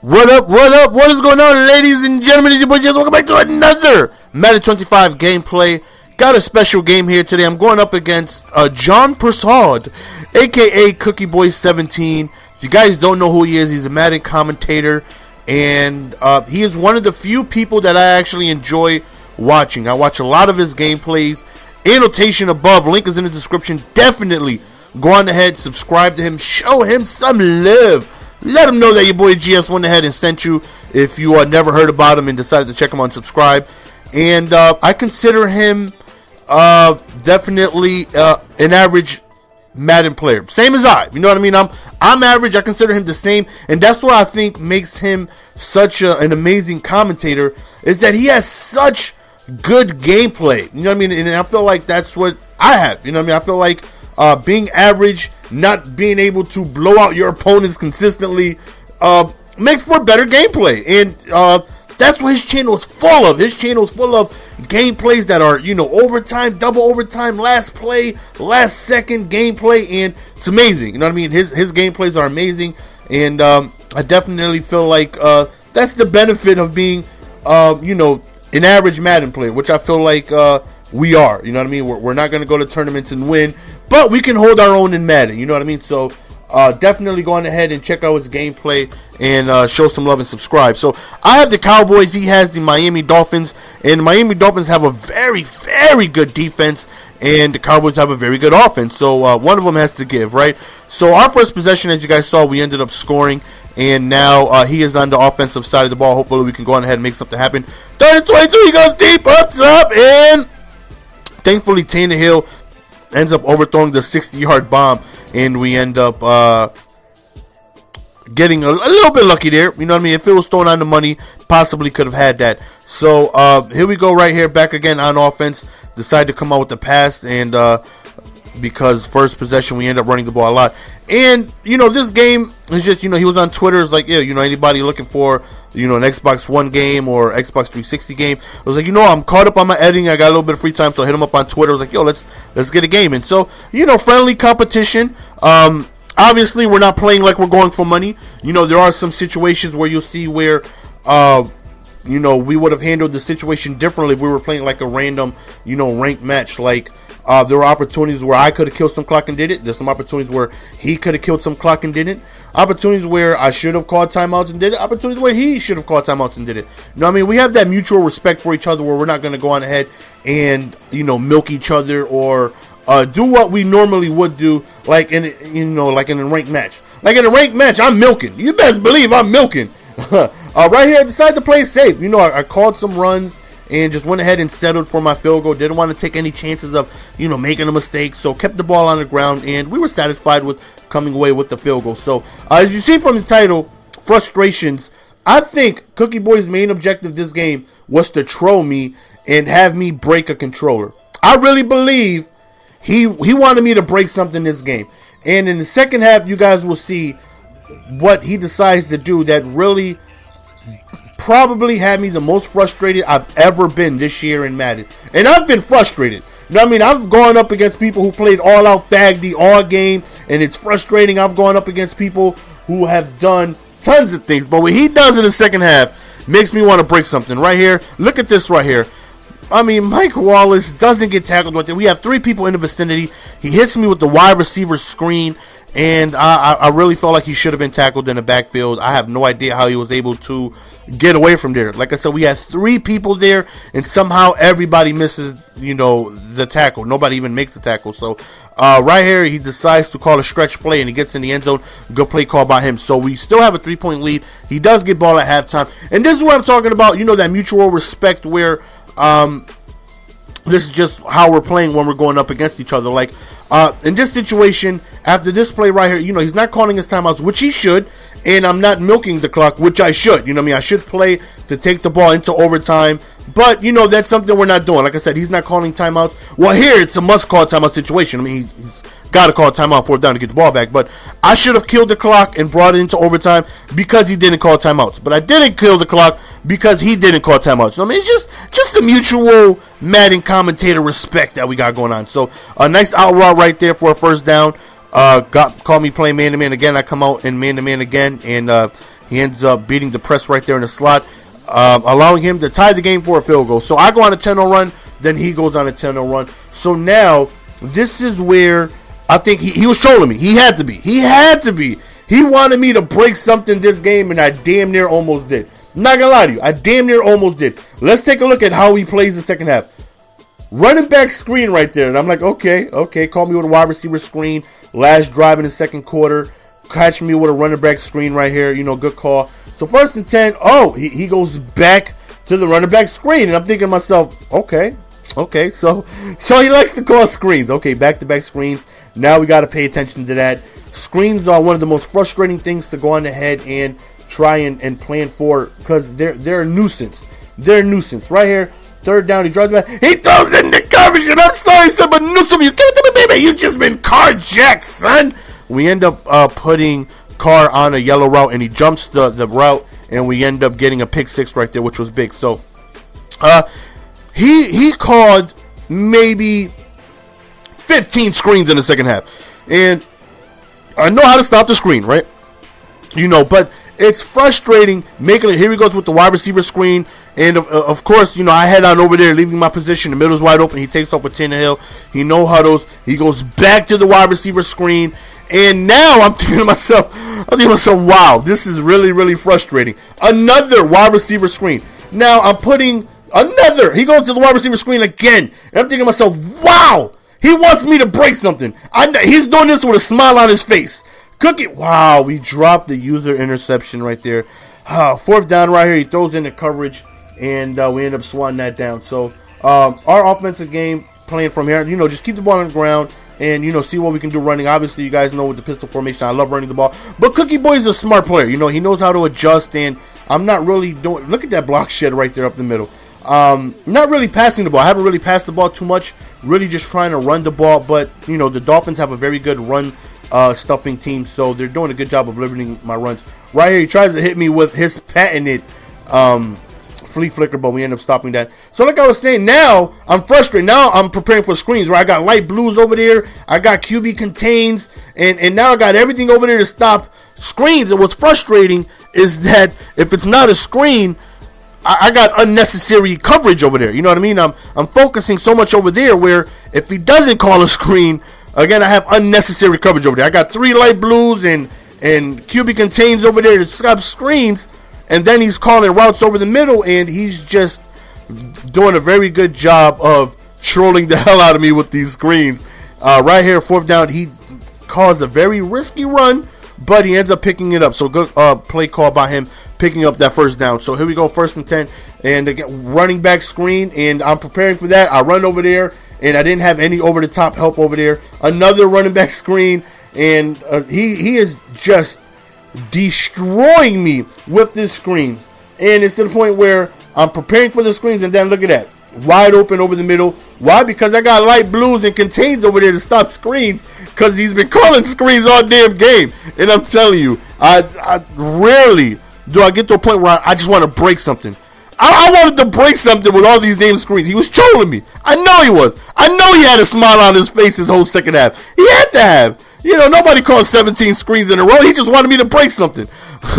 What up, what up, what is going on, ladies and gentlemen? It's your boy Jess. Welcome back to another Madden 25 gameplay. Got a special game here today. I'm going up against John Persaud, aka Cookie Boy 17. If you guys don't know who he is, he's a Madden commentator, and he is one of the few people that I actually enjoy watching. I watch a lot of his gameplays. Annotation above, link is in the description. Definitely go on ahead, subscribe to him, show him some love. Let him know that your boy GS went ahead and sent you if you never heard about him and decided to check him on subscribe. And I consider him definitely an average Madden player. Same as I. You know what I mean? I'm average. I consider him the same. And that's what I think makes him such an amazing commentator, is that he has such good gameplay. You know what I mean? And I feel like that's what I have. You know what I mean? I feel like being average, not being able to blow out your opponents consistently, makes for better gameplay. And that's what his channel is full of. His channel is full of gameplays that are, you know, overtime, double overtime, last play, last second gameplay, and it's amazing. You know what I mean? His gameplays are amazing, and I definitely feel like that's the benefit of being, you know, an average Madden player, which I feel like we are. You know what I mean? We're not going to go to tournaments and win, but we can hold our own in Madden. You know what I mean? So definitely go on ahead and check out his gameplay and show some love and subscribe. So I have the Cowboys. He has the Miami Dolphins, and the Miami Dolphins have a very, very good defense, and the Cowboys have a very good offense. So one of them has to give, right? So our first possession, as you guys saw, we ended up scoring, and now he is on the offensive side of the ball. Hopefully we can go on ahead and make something happen. 30-22, he goes deep, up top, and thankfully Tannehill ends up overthrowing the 60-yard bomb, and we end up getting a little bit lucky there. You know what I mean? If it was thrown on the money, possibly could have had that. So here we go right here, back again on offense. Decide to come out with the pass, and because first possession we end up running the ball a lot. And you know, this game is just, you know, he was on Twitter, it's like, yeah, you know, anybody looking for, you know, an XboxOne game or Xbox 360 game. I was like, you know, I'm caught up on my editing, I got a little bit of free time, so I hit him up on Twitter. I was like, yo, let's get a game. And so, you know, friendly competition. Obviously we're not playing like we're going for money. You know, there are some situations where you'll see where you know, we would have handled the situation differently if we were playing like a random, you know, ranked match. Like there were opportunities where I could have killed some clock and did it. There's some opportunities where he could have killed some clock and didn't. Opportunities where I should have called timeouts and did it. Opportunities where he should have called timeouts and did it. You know what I mean? We have that mutual respect for each other where we're not going to go on ahead and, you know, milk each other or do what we normally would do, like in, you know, like in a ranked match. Like in a ranked match, I'm milking. You best believe I'm milking. Right here, I decided to play safe. You know, I called some runs and just went ahead and settled for my field goal. Didn't want to take any chances of, you know, making a mistake. So kept the ball on the ground, and we were satisfied with coming away with the field goal. So as you see from the title, frustrations, I think Cookie Boy's main objective this game was to troll me and have me break a controller. I really believe he wanted me to break something this game. And in the second half, you guys will see what he decides to do that really probably had me the most frustrated I've ever been this year in Madden. And I've been frustrated. You know what I mean? I've gone up against people who played all out faggy all game, and it's frustrating. I've gone up against people who have done tons of things. But what he does in the second half makes me want to break something. Right here, look at this right here. I mean, Mike Wallace doesn't get tackled right there. We have three people in the vicinity. He hits me with the wide receiver screen, and I really felt like he should have been tackled in the backfield. I have no idea how he was able to get away from there. Like I said, we had three people there, and somehow everybody misses, you know, the tackle. Nobody even makes the tackle. So right here, he decides to call a stretch play, and he gets in the end zone. Good play call by him. So we still have a 3-point lead. He does get ball at halftime, and this is what I'm talking about. You know, that mutual respect where this is just how we're playing when we're going up against each other. Like in this situation, after this play right here, you know, he's not calling his timeouts, which he should, and I'm not milking the clock, which I should. You know what I mean? I should play to take the ball into overtime, but, you know, that's something we're not doing. Like I said, he's not calling timeouts. Well, here, it's a must-call timeout situation. I mean, he's got to call a timeout fourth down to get the ball back, but I should have killed the clock and brought it into overtime because he didn't call timeouts. But I didn't kill the clock because he didn't call timeouts. So, I mean, it's just the mutual Madden commentator respect that we got going on. So, a nice out route right there for a first down. Call me playing man-to-man again. I come out in man-to-man again, and He ends up beating the press right there in the slot, allowing him to tie the game for a field goal. So I go on a 10-0 run, then he goes on a 10-0 run. So now this is where I think he was trolling me. He had to be. He wanted me to break something this game, and I damn near almost did. I'm not going to lie to you. I damn near almost did. Let's take a look at how he plays the second half. Running back screen right there. And I'm like, okay. Call me with a wide receiver screen. Last drive in the second quarter. Catch me with a running back screen right here. Good call. So 1st and 10. Oh, he goes back to the running back screen. And I'm thinking to myself, okay. So he likes to call screens. Okay, back-to-back screens. Now we got to pay attention to that. Screens are one of the most frustrating things to go on ahead and try and plan for, because they're a nuisance. They're a nuisance. Right here, 3rd down, he drives back. He throws in the coverage, and I'm sorry, son, but nuisance, you give it to me, baby. You just been carjacked, son. We end up putting Carr on a yellow route, and he jumps the route, and we end up getting a pick 6 right there, which was big. So he called maybe 15 screens in the second half, and I know how to stop the screen, right? But it's frustrating making it. Here he goes with the wide receiver screen, and of course, I head on over there, leaving my position. The middle's wide open. He takes off with Tannehill. He no huddles. He goes back to the wide receiver screen, and now I'm thinking to myself, wow, this is really, really frustrating. Another wide receiver screen. Now I'm putting another. He goes to the wide receiver screen again, and I'm thinking to myself, wow. He wants me to break something. He's doing this with a smile on his face. Cookie. Wow, we dropped the user interception right there. 4th down right here. He throws in the coverage, and we end up swatting that down. So our offensive game playing from here, just keep the ball on the ground and, see what we can do running. Obviously, you guys know with the pistol formation, I love running the ball. But Cookie Boy is a smart player. He knows how to adjust, and I'm not really doing – look at that block shed right there up the middle. Not really passing the ball. I haven't really passed the ball too much. Really just trying to run the ball. But, the Dolphins have a very good run stuffing team, so they're doing a good job of limiting my runs. Right here, he tries to hit me with his patented flea flicker, but we end up stopping that. So like I was saying, now I'm frustrated. Now I'm preparing for screens, right? I got light blues over there. I got QB contains, and now I got everything over there to stop screens. And what's frustrating is that if it's not a screen, I got unnecessary coverage over there. You know what I mean? I'm focusing so much over there where if he doesn't call a screen, again, I have unnecessary coverage over there. I got 3 light blues and QB contains over there to stop screens, and then he's calling routes over the middle, and he's just doing a very good job of trolling the hell out of me with these screens. Right here, 4th down, he calls a very risky run, but he ends up picking it up. So good play call by him, picking up that 1st down. So here we go, 1st and 10, and again, running back screen, and I'm preparing for that. I run over there, and I didn't have any over-the-top help over there. Another running back screen, and he is just destroying me with these screens. And it's to the point where I'm preparing for the screens, and then look at that. Wide open over the middle. Why? Because I got light blues and contains over there to stop screens, because he's been calling screens all damn game. And I'm telling you, I rarely do I get to a point where I just want to break something. I wanted to break something with all these damn screens. He was trolling me. I know he was. I know he had a smile on his face his whole second half. He had to have. Nobody calls 17 screens in a row. He just wanted me to break something.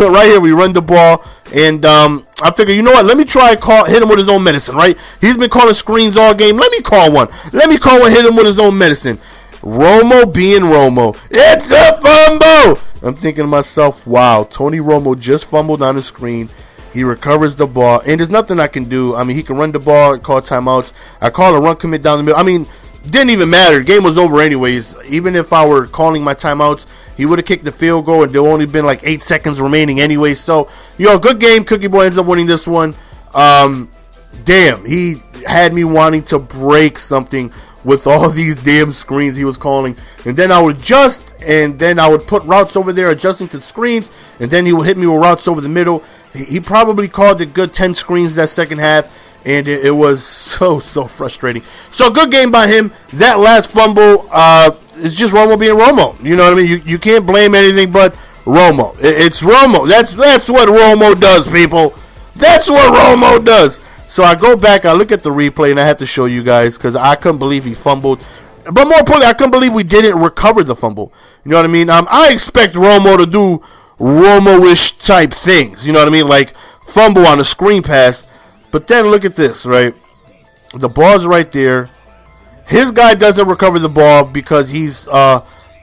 Right here, we run the ball. And I figure, you know what? Let me try hit him with his own medicine, right? He's been calling screens all game. Let me call one. Hit him with his own medicine. Romo being Romo. It's a fumble. I'm thinking to myself, wow, Tony Romo just fumbled on the screen. He recovers the ball, and there's nothing I can do. I mean, he can run the ball, call timeouts. I call a run commit down the middle. I mean, didn't even matter. The game was over anyways. Even if I were calling my timeouts, he would have kicked the field goal, and there only been like 8 seconds remaining anyway. So, good game. Cookie Boy ends up winning this one. Damn, he had me wanting to break something with all these damn screens he was calling. And then I would adjust, and then I would put routes over there adjusting to the screens, and then he would hit me with routes over the middle. He probably called a good 10 screens that second half, and it was so frustrating. So good game by him. That last fumble, it's just Romo being Romo. You know what I mean? You can't blame anything but Romo. It's Romo. That's what Romo does, people. That's what Romo does. So I go back, I look at the replay, and I had to show you guys because I couldn't believe he fumbled. But more importantly, I couldn't believe we didn't recover the fumble. You know what I mean? I expect Romo to do Romo-ish type things. You know what I mean? Like fumble on a screen pass. But then look at this, right? The ball's right there. His guy doesn't recover the ball because he's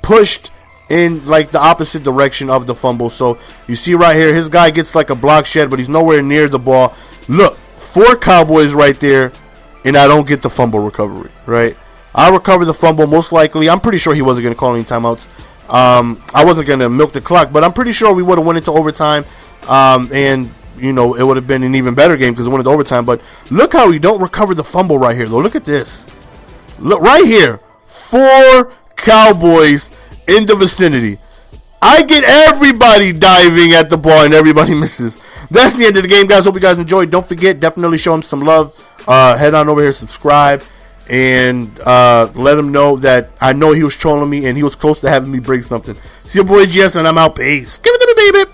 pushed in like the opposite direction of the fumble. So you see right here, his guy gets like a block shed, but he's nowhere near the ball. Look, 4 Cowboys right there, and I don't get the fumble recovery, right? I recover the fumble most likely. I'm pretty sure he wasn't going to call any timeouts. I wasn't going to milk the clock, but I'm pretty sure we would have went into overtime, and you know, it would have been an even better game because it went into overtime. But look how he don't recover the fumble right here, though. Look at this. Look right here. 4 Cowboys in the vicinity. I get everybody diving at the ball and everybody misses. That's the end of the game, guys. Hope you guys enjoyed. Don't forget, definitely show him some love. Head on over here, subscribe, and let him know that I know he was trolling me and he was close to having me break something. See your boy GS, and I'm out. Peace. Give it to me, baby.